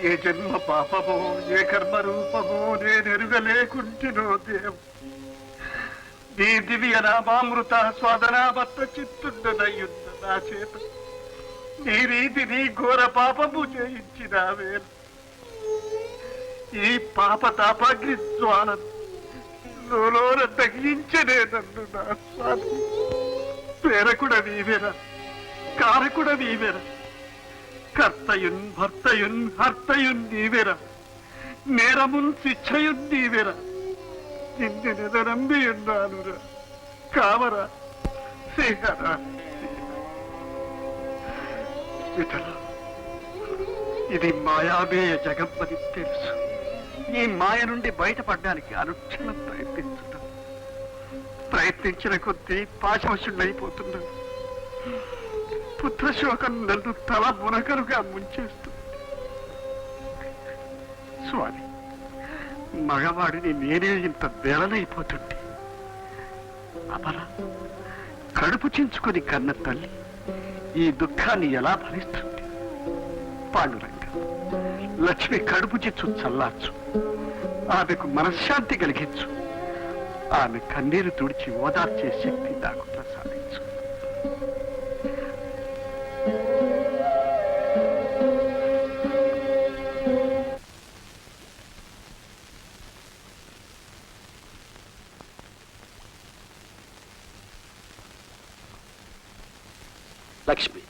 ఏ జన్మ పాపమో ఏ కర్మ రూపమో నేనెరుగలేకుంటినో దేవ నీ దివ్య నామామృత స్వాదనామత్త చిత్తుండనయ్యున్న నా చేత నీ రీతి నీ ఘోర పాపము చేయించిన వేళ ఈ పాప తాపాగ్ని జ్వాలను లోన తగ్గించనే నన్ను నా స్వామి. పేరకుడ నీవేరా, కారకుడ నీవేరా, కర్తయున్ భర్తయున్ హర్తయున్ నీవేరా, నేరమున్ శిక్షయున్ నీవేరా. నిన్ను నమ్మి ఉన్నానురా, కావరా శ్రీహరా. విఠల, ఇది మాయామేయ జగమ్మని తెలుసు. ఈ మాయ నుండి బయటపడడానికి అనుక్షణం ప్రయత్నించిన కొద్దీ పాశవశుడైపోతున్నాను. పుత్రశోకం నన్ను తల మునకరుగా ముంచేస్తుంది. స్వామి, మగవాడిని నేనే ఇంత వేలనైపోతుంటే అమర కడుపు చించుకొని కన్న తల్లి ఈ దుఃఖాన్ని ఎలా భరిస్తుంది? పాండురంగ, లక్ష్మి కడుపు చిచ్చు చల్లార్చు, ఆమెకు మనశ్శాంతి కలిగించు, ఆమె కన్నీరు తుడిచి ఓదార్చే శక్తి నాకు ప్రసాదించు. లక్ష్మి,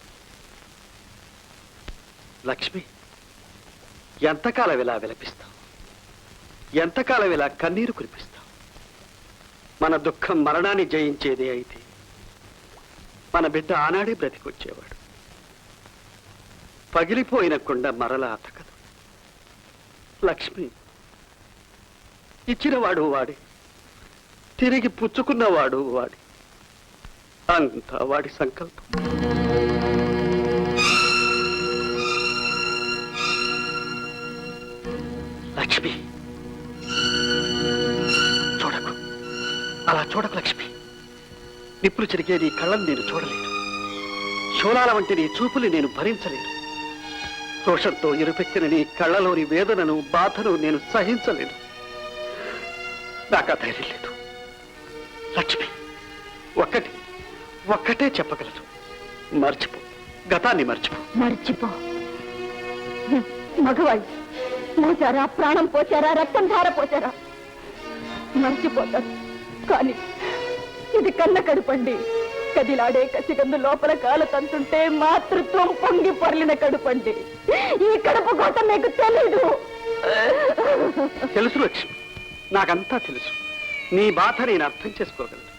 లక్ష్మి, ఎంతకాలం ఇలా విలపిస్తావు? ఎంతకాలం ఇలా కన్నీరు కురిపిస్తావు? మన దుఃఖం మరణాన్ని జయించేదే అయితే మన బిడ్డ ఆనాడే బ్రతికొచ్చేవాడు. పగిలిపోయిన కుండ మరలా అతకదు. లక్ష్మి, ఇచ్చినవాడు వాడే, తిరిగి పుచ్చుకున్నవాడు వాడే, అంతా వాడి సంకల్పం. లక్ష్మి, చూడకు, అలా చూడకు లక్ష్మి. నిప్పులు చెరిగే నీ కళ్ళను నేను చూడలేను. శూలాల వంటి నీ చూపులు నేను భరించలేను. రోషంతో ఇరుపెక్కిన నీ కళ్ళలోని వేదనను బాధను నేను సహించలేను. నాకు ఆ ధైర్యం లేదు. లక్ష్మి, ఒక్కటే చెప్పగలదు, మర్చిపో, గతాన్ని మర్చిపో. మగవాళ్ళు మోసారా, ప్రాణం పోచారా, రక్తం ధార పోచారా, మర్చిపోతారు. కానీ ఇది కన్న కడుపండి. కదిలాడే కసిగందు లోపల కాలు తంతుంటే మాతృత్వం పొంగి పొరలిన కడుపండి. ఈ కడుపు కోసం మీకు తెలీదు. తెలుసు లక్ష్మి, నాకంతా తెలుసు. నీ బాధ నేను అర్థం చేసుకోగలను.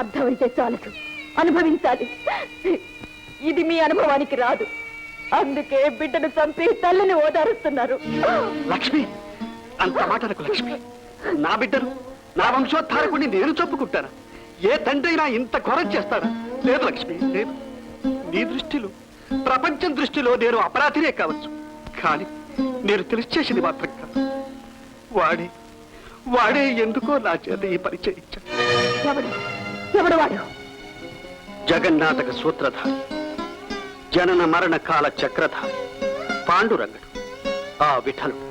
అర్థమైతే చాలదు, అనుభవించాలి. ఇది మీ అనుభవానికి రాదు. అందుకే బిడ్డను చంపి తల్లిని ఓదారుస్తున్నారు. లక్ష్మి, అంత మాటలకు లక్ష్మి. నా బిడ్డను, నా వంశోద్ధారకుడిని నేను చంపుకుంటాను. ఏ తండ్రి అయినా ఇంత ఘోరం చేస్తాడా? లేదు లక్ష్మి, లేదు. నీ దృష్టిలో, ప్రపంచం దృష్టిలో నేను అపరాధినే కావచ్చు, కానీ నేను తెలిసి చేసింది మాత్రం కాదు. వాడే ఎందుకో నా చేత ఈ పని చేయించాడు. ఎవడు వాడు? జగన్నాటక సూత్రధారి, జనన మరణ కాల చక్రధారి పాండురంగడు, ఆ విఠలుడు.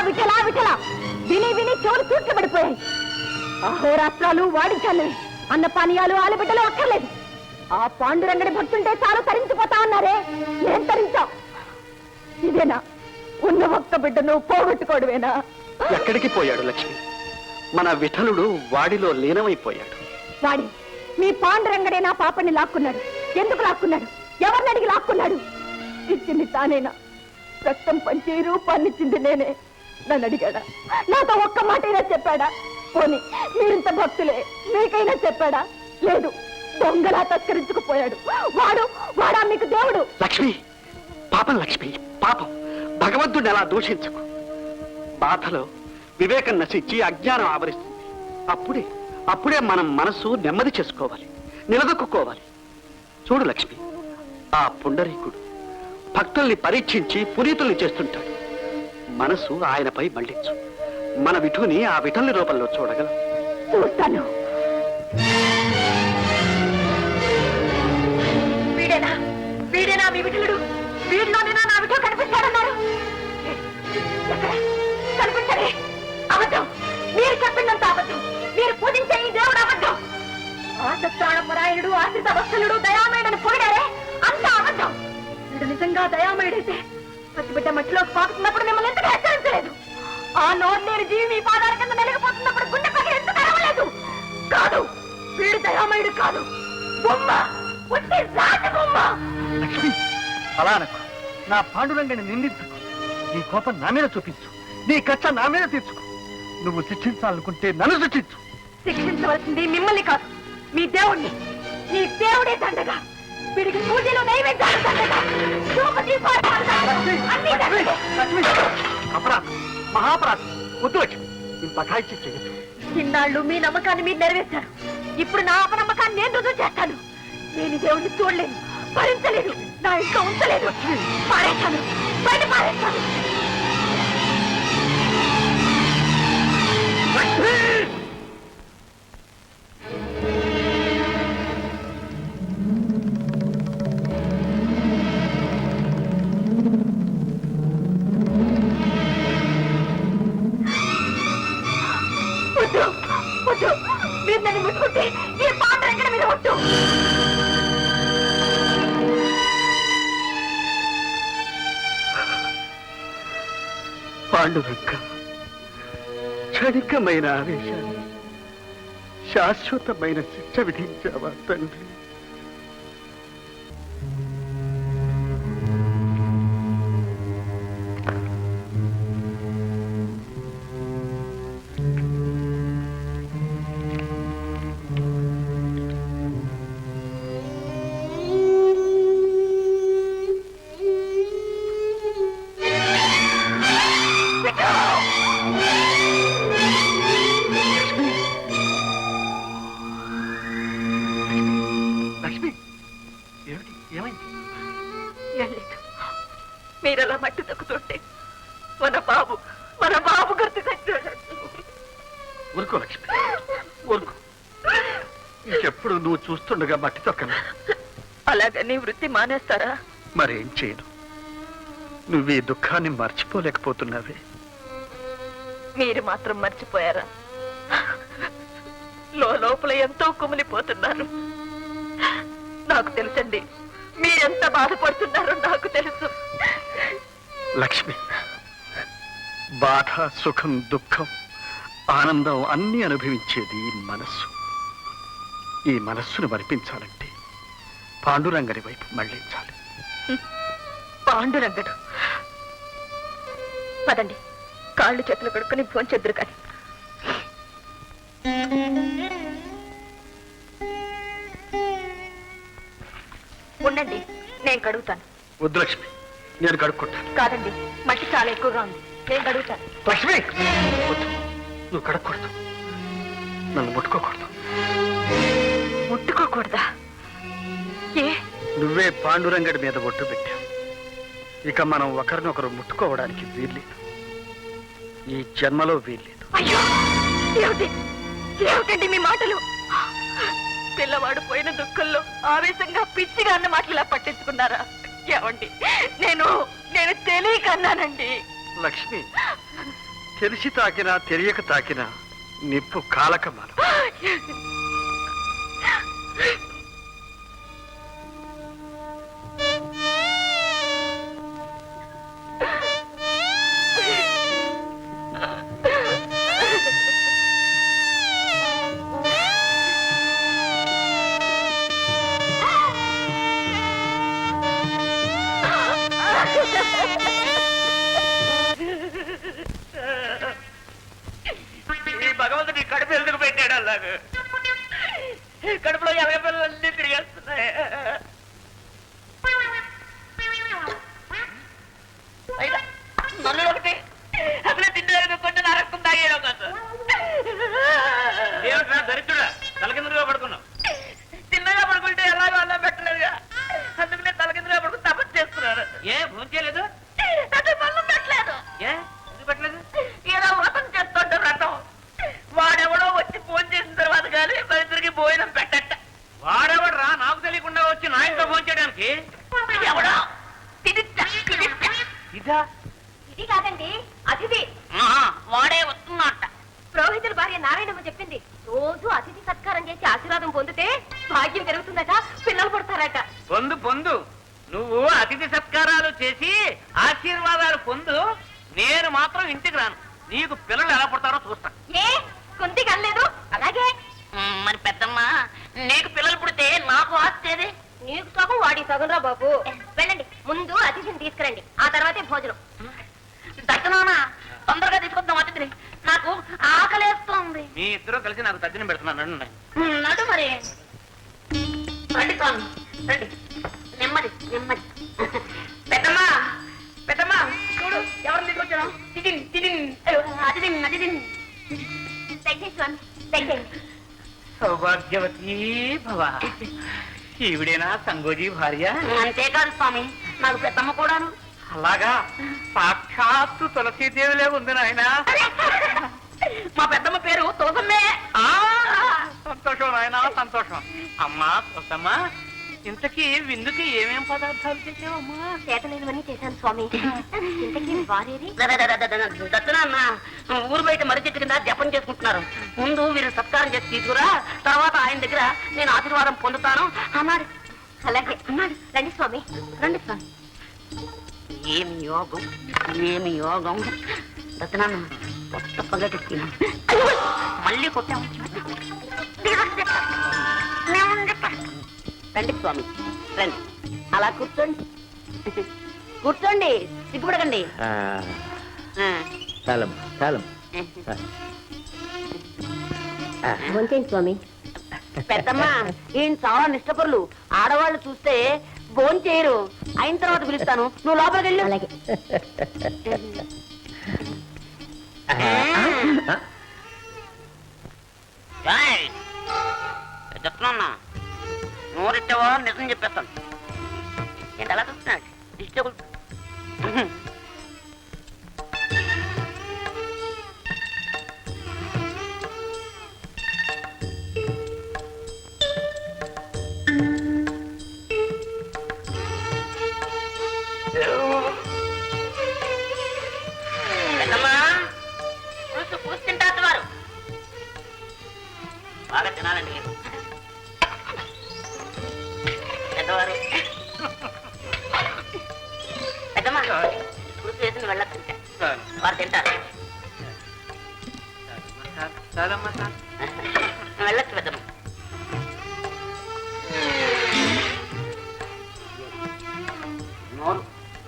విఠలా విని విని చెవులు తూర్చబడిపోయాయి. అహోరాత్రాలు వాడించాలి, అన్నపానీయాలు ఆలబిడ్డలు అక్కర్లేదు. ఆ పాండురంగడి భక్తుంటే చాలు తరించిపోతా అన్నారే, ఏం తరించావు? ఇదేనా ఉన్న ఒక్క బిడ్డను పోగొట్టుకోవడమేనా? ఎక్కడికి పోయాడు లక్ష్మి? మన విఠలుడు వాడిలో లీనమైపోయాడు. వాడి మీ పాండురంగడే నా పాపని లాక్కున్నాడు. ఎందుకు లాక్కున్నాడు? ఎవరిని అడిగి లాక్కున్నాడు? ఇచ్చింది తానేనా? రక్తం పంచి రూపాన్నిచ్చింది నేనే. నన్ను అడిగాడా? నాతో ఒక్క మాటైనా చెప్పాడా? పోనీ మీరింత భక్తులే, మీకైనా చెప్పాడా? లేదు, దొంగలా తస్కరించుకుపోయాడు. వాడా మీకు దేవుడు? లక్ష్మి, పాపం లక్ష్మి, పాపం. భగవంతుడిని అలా దూషించకు. బాధలో వివేకం నశించి అజ్ఞానం ఆవరిస్తుంది. అప్పుడే మనం మనసు నెమ్మది చేసుకోవాలి, నిలదొక్కుకోవాలి. చూడు లక్ష్మి, ఆ పుండరీకుడు భక్తుల్ని పరీక్షించి పునీతుల్ని చేస్తుంటాడు. మనసు ఆయనపై మళ్లించు. మన విఠుని ఆ విఠల్ని రూపంలో చూడగలం. చూస్తాను. వీడేనా మీ విఠలుడు? వీడిలోనేనా నా విఠు కనిపిస్తాడన్నారు? దాసత్రాణపరాయణుడు ఆశ్రిత వత్సలుడు దయామయుడని పొగిడారే అంత అబద్ధం. వీడు నిజంగా దయామయుడైతే పసిబిడ్డ మట్టిలోకి పాకుతున్నప్పుడు మిమ్మల్ని ఎందుకు హెచ్చరించలేదు? ఆ నోరు లేని జీవి మీ పాదాల కింద నలిగిపోతున్నప్పుడు గుండె పగిలి ఎందుకు అరవలేదు? కాదు, వీడు దయామయుడు కాదు, బొమ్మ, పుట్టి రాతి బొమ్మ. లక్ష్మి, అలా అనకు. నా పాండురంగని నిందించకు. నీ కోపం నా మీద చూపించు, నీ కచ్చ నా మీద తీర్చుకో. నువ్వు శిక్షించాలనుకుంటే నన్ను శిక్షించు. శిక్షించవలసింది మిమ్మల్ని కాదు, మీ దేవుణ్ణి. మీ దేవుడే దండగా, వీడికి పూజలు నైవేద్యాలు దండగా, ధూపదీపాలు అన్నీ దండగే. అపరాధం, మహాపరాధం. వద్దు లక్ష్మి, ఇంత అఘాయిత్యం చేయొద్దు. ఇన్నాళ్ళు మీ నమ్మకాన్ని మీరు నెరవేర్చారు. ఇప్పుడు నా అపనమ్మకాన్ని నేను రుజువు చేస్తాను. నేను దేవుణ్ణి చూడలేను, భరించలేదు, నా ఇంట్లో ఉంచలేదు. పారేస్తాను, బయట పారేస్తాను. వద్దు, వద్దు, మీరు నన్ను ముట్టుకుంటే ఈ పాత్ర ఎక్కడ మీద వద్దు. పాండురంగ, క్షణికమైన ఆవేశాన్ని శాశ్వతమైన శిక్ష విధించావా తండ్రి? లక్ష్మి, ఏమిటి, ఏమైంది? ఏం లేదు, మీరలా మట్టి తొక్కుతుంటే మన బాబు గుర్తుకొచ్చాడు. ఊరుకో లక్ష్మి, ఊరుకో. ఇంకెప్పుడు నువ్వు చూస్తుండగా మట్టి తొక్కను. అలాగని వృత్తి మానేస్తారా? మరేం చేయను. నువ్వు ఈ దుఃఖాన్ని మర్చిపోలేకపోతున్నావే. మీరు మాత్రం మర్చిపోయారా? లోపల ఎంతో కుమిలిపోతున్నారు. నాకు తెలుసండి, మీరెంత బాధపడుతున్నారో నాకు తెలుసు. లక్ష్మి, బాధ, సుఖం, దుఃఖం, ఆనందం అన్నీ అనుభవించేది ఈ మనస్సు. ఈ మనస్సును మరిపించాలంటే పాండురంగని వైపు మళ్ళించాలి. పాండురంగడు, పదండి, కాళ్ళు చేతులు కడుక్కొని భోంచెద్దురు కానీ. ఉండండి, నేను కడుగుతాను. వద్దు లక్ష్మి, నేను కడుక్కుంటాను. కాదండి, మట్టి చాలా ఎక్కువగా ఉంది, నేను కడుగుతాను. లక్ష్మి, వద్దు, నువ్వు కడగకూడదు, నన్ను ముట్టుకోకూడదు. ముట్టుకోకూడదా? ఏ? నువ్వే పాండురంగడి మీద ఒట్టు పెట్టావు. ఇక మనం ఒకరినొకరు ముట్టుకోవడానికి వీల్లేదు. ఈ జన్మలో వీల్లేదు. అయ్యో, ఏమిటండి మీ మాటలు? పిల్లవాడు పోయిన దుఃఖంలో ఆవేశంగా పిచ్చిగా అన్న మాటలు ఇలా పట్టించుకున్నారా? ఏమండి, నేను తెలియక అన్నానండి. లక్ష్మి, తెలిసి తాకినా తెలియక తాకినా నిప్పు కాలకమాల. భగవంతుడి కడుపు ఎందుకు పెట్టాడు అలాగా? కడుపులో ఎలగ పిల్లలన్నీ తిరిగేస్తున్నాయి. నన్ను ఒకటి అసలే తిండి కొంచెం నరకం తాగేయడం కాదు. దరిద్రుడా, తలకిందులుగా పడుకున్నావు. తిన్నగా పడుకుంటే ఎలాగో అలా పెట్టలేదుగా, అందుకనే తలకిందులుగా పడుకుని తపస్సు చేస్తున్నారు. ఏ భోజనం చేయలేదు? పెట్టలేదు. ఏ ఎందుకు పెట్టలేదు? ఏదో వ్రతం చేస్తుంటే వ్రతం. వాడెవడో వచ్చి ఫోన్ చేసిన తర్వాత కానీ మన ఇద్దరికి భోజనం పెట్టట. వాడెవడరా నాకు తెలియకుండా వచ్చి నా ఇంట్లో ఫోన్ చేయడానికి? ఎవడో ఇది కాదండి, అతిథి. వాడే వస్తున్నట్ట. పురోహితుల భార్య నారాయణమ్మ చెప్పింది, రోజు అతిథి సత్కారం చేసి ఆశీర్వాదం పొందితే భాగ్యం పెరుగుతుందట, పిల్లలు పుడతారట. పొందు పొందు, నువ్వు అతిథి సత్కారాలు చేసి ఆశీర్వాదాలు పొందు. నేను మాత్రం ఇంటికి రాను. నీకు పిల్లలు ఎలా పుడతారో చూస్తా. ఏ కుంతి కనలేదు? అలాగే. మరి పెద్దమ్మ, నీకు పిల్లలు పుడితే నాకు ఆస్తేది. నీకు సగం వాడి సగం రా బాబు. వెళ్ళండి, ముందు అతిథిని తీసుకురండి, ఆ తర్వాతే భోజనం. దక్కనా తొందరగా తీసుకొద్దాం అతిథిని, నాకు ఆకలేస్తోంది. మీ ఇద్దరు కలిసి నాకు తద్దిని పెడుతున్నాను. నడు మరి. రండి స్వామి, రండి. నెమ్మది నెమ్మది. పెద్దమ్మా పెద్దమ్మా, చూడు ఎవరిని తీసుకొచ్చాను. తిదిన్ తిదిన్ అతిథిన్ అతిథిన్. దయచేసి స్వామి, దయచేయండి. సౌభాగ్యవతి భవ. ఈవిడేనా సంగోజీ భార్య? అంతేకాదు స్వామి, నాకు పెద్దమ్మ కూడాను. అలాగా, సాక్షాత్తు తులసీదేవిలే ఉంది నాయన. మా పెద్దమ్మ పేరు తులసమ్మే. సంతోషం నాయన, సంతోషం. అమ్మా తులసమ్మ, ఇంతకీ విందుకి ఏమేం పదార్థాలు తెచ్చావమ్మా? చేతలేనివన్నీ చేశాను స్వామి. ఇంతకీ వారేరి? దత్తనాన్న ఊరు బయట మర్రి చెట్టు కింద జపం చేసుకుంటున్నారు. ముందు వీరు సత్కారం చేసి తీసుకురా, తర్వాత ఆయన దగ్గర నేను ఆశీర్వాదం పొందుతాను అన్నాడు. అలాగే అన్నాడు. రండి స్వామి, రండి స్వామి. ఏమి యోగం, ఏమి యోగం. దత్తనాన్న కొత్త పగటి మళ్ళీ కొట్టాము. రండి స్వామి, రండి. అలా కూర్చోండి, కూర్చోండి, సిగ్గుపడకండి. చాలం చాలం. భోంచేయండి స్వామి. పెద్దమ్మ, ఈయన చాలా నిష్టపరులు. ఆడవాళ్ళు చూస్తే భోంచేయరు. అయిన తర్వాత పిలుస్తాను, నువ్వు లోపలికి వెళ్ళు. అలాగే. దత్తనాన్న నోరెట్టావా నిజం చెప్పేస్తాను. ఏంటి అలా చూస్తున్నాడు? ఇష్టం పూస్తుంటారు వారు. బాగా తినాలండి మీరు పెద్దవారు. పెద్దమ్మా, పులుసు వేసిన వెళ్ళొచ్చు, వారు తింటారు. వెళ్ళొచ్చు పెద్దమ్మ. నోరు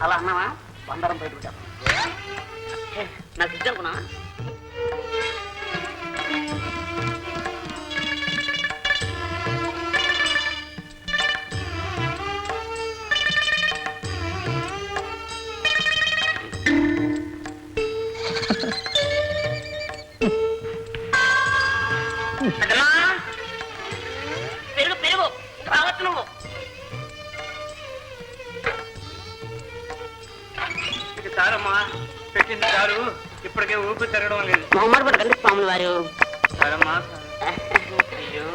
అలా అన్నావా? బంగారం బయట పెట్టాము. నాకు ఇద్దరు అనుకున్నా. పెరుగు పెరుగు రావచ్చు నువ్వు. ఇది సారమ్మా, పెట్టింది సారు. ఇప్పటికే ఊపి తిరగడం లేదు. మొహమ్మద్ పడకండి స్వామి వారు. సారమ్మా. అయ్యో